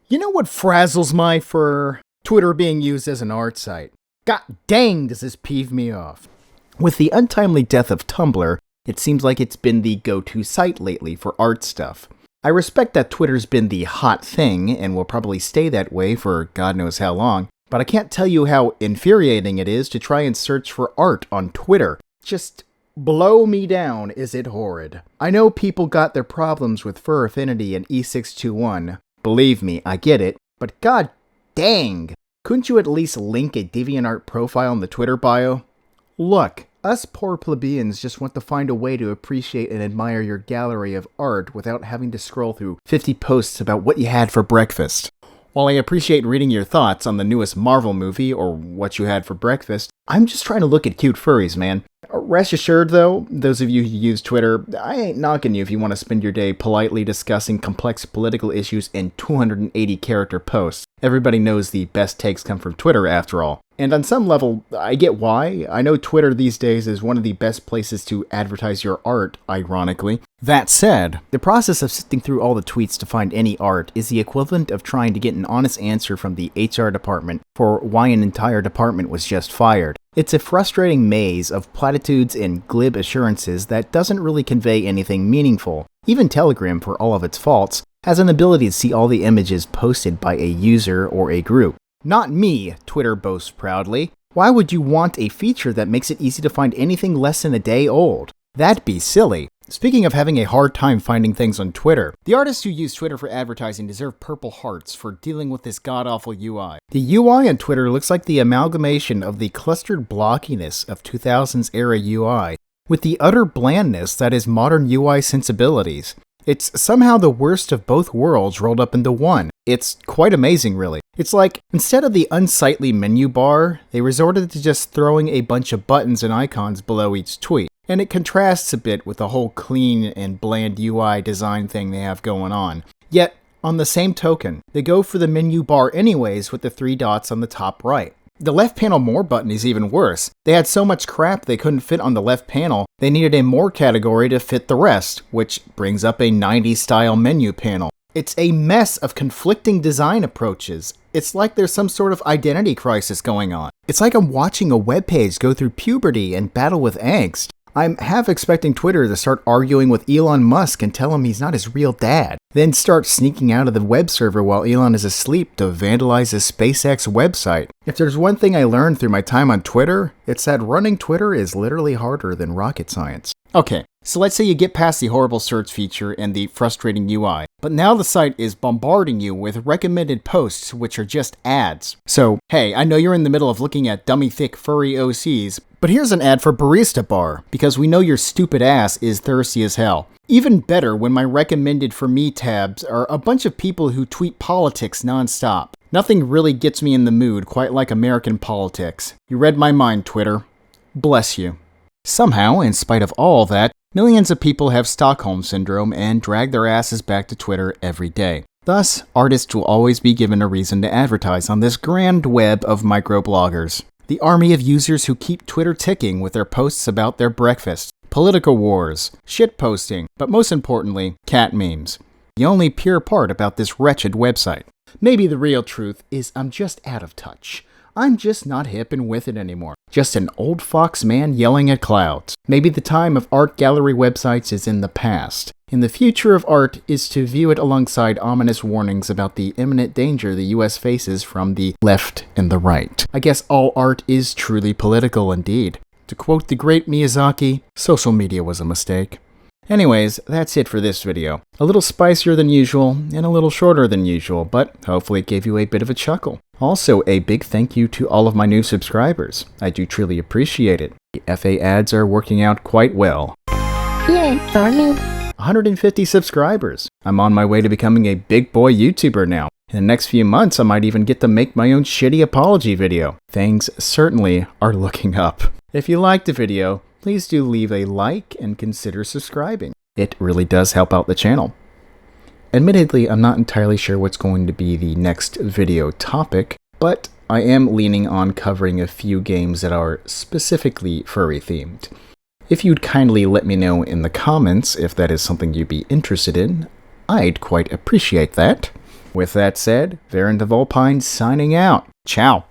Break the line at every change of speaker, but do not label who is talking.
You know what frazzles my fur? Twitter being used as an art site. God dang, does this peeve me off. With the untimely death of Tumblr, it seems like it's been the go-to site lately for art stuff. I respect that Twitter's been the hot thing and will probably stay that way for God knows how long, but I can't tell you how infuriating it is to try and search for art on Twitter. Just blow me down, is it horrid. I know people got their problems with Fur Affinity and E621. Believe me, I get it, but god dang! Couldn't you at least link a DeviantArt profile in the Twitter bio? Look, us poor plebeians just want to find a way to appreciate and admire your gallery of art without having to scroll through 50 posts about what you had for breakfast. While I appreciate reading your thoughts on the newest Marvel movie or what you had for breakfast, I'm just trying to look at cute furries, man. Rest assured, though, those of you who use Twitter, I ain't knocking you if you want to spend your day politely discussing complex political issues in 280-character posts. Everybody knows the best takes come from Twitter, after all. And on some level, I get why. I know Twitter these days is one of the best places to advertise your art, ironically. That said, the process of sifting through all the tweets to find any art is the equivalent of trying to get an honest answer from the HR department for why an entire department was just fired. It's a frustrating maze of platitudes and glib assurances that doesn't really convey anything meaningful. Even Telegram, for all of its faults, has an ability to see all the images posted by a user or a group. Not me, Twitter boasts proudly. Why would you want a feature that makes it easy to find anything less than a day old? That'd be silly. Speaking of having a hard time finding things on Twitter, the artists who use Twitter for advertising deserve purple hearts for dealing with this god-awful UI. The UI on Twitter looks like the amalgamation of the clustered blockiness of 2000s era UI with the utter blandness that is modern UI sensibilities. It's somehow the worst of both worlds rolled up into one. It's quite amazing, really. It's like, instead of the unsightly menu bar, they resorted to just throwing a bunch of buttons and icons below each tweet. And it contrasts a bit with the whole clean and bland UI design thing they have going on. Yet, on the same token, they go for the menu bar anyways with the 3 dots on the top right. The left panel more button is even worse. They had so much crap they couldn't fit on the left panel, they needed a more category to fit the rest, which brings up a 90s style menu panel. It's a mess of conflicting design approaches. It's like there's some sort of identity crisis going on. It's like I'm watching a webpage go through puberty and battle with angst. I'm half expecting Twitter to start arguing with Elon Musk and tell him he's not his real dad, then start sneaking out of the web server while Elon is asleep to vandalize his SpaceX website. If there's one thing I learned through my time on Twitter, it's that running Twitter is literally harder than rocket science. Okay, so let's say you get past the horrible search feature and the frustrating UI, but now the site is bombarding you with recommended posts which are just ads. So, hey, I know you're in the middle of looking at dummy thick furry OCs, but here's an ad for Barista Bar, because we know your stupid ass is thirsty as hell. Even better when my recommended for me tabs are a bunch of people who tweet politics nonstop. Nothing really gets me in the mood quite like American politics. You read my mind, Twitter. Bless you. Somehow, in spite of all that, millions of people have Stockholm Syndrome and drag their asses back to Twitter every day. Thus, artists will always be given a reason to advertise on this grand web of microbloggers. The army of users who keep Twitter ticking with their posts about their breakfast, political wars, shitposting, but most importantly, cat memes. The only pure part about this wretched website. Maybe the real truth is I'm just out of touch. I'm just not hip and with it anymore. Just an old fox man yelling at clouds. Maybe the time of art gallery websites is in the past. And the future of art is to view it alongside ominous warnings about the imminent danger the US faces from the left and the right. I guess all art is truly political indeed. To quote the great Miyazaki, social media was a mistake. Anyways, that's it for this video. A little spicier than usual, and a little shorter than usual, but hopefully it gave you a bit of a chuckle. Also, a big thank you to all of my new subscribers. I do truly appreciate it. The FA ads are working out quite well.
Yay, for me.
150 subscribers. I'm on my way to becoming a big boy YouTuber now. In the next few months, I might even get to make my own shitty apology video. Things certainly are looking up. If you liked the video, please do leave a like and consider subscribing. It really does help out the channel. Admittedly, I'm not entirely sure what's going to be the next video topic, but I am leaning on covering a few games that are specifically furry themed. If you'd kindly let me know in the comments if that is something you'd be interested in, I'd quite appreciate that. With that said, Varen de Volpine signing out. Ciao.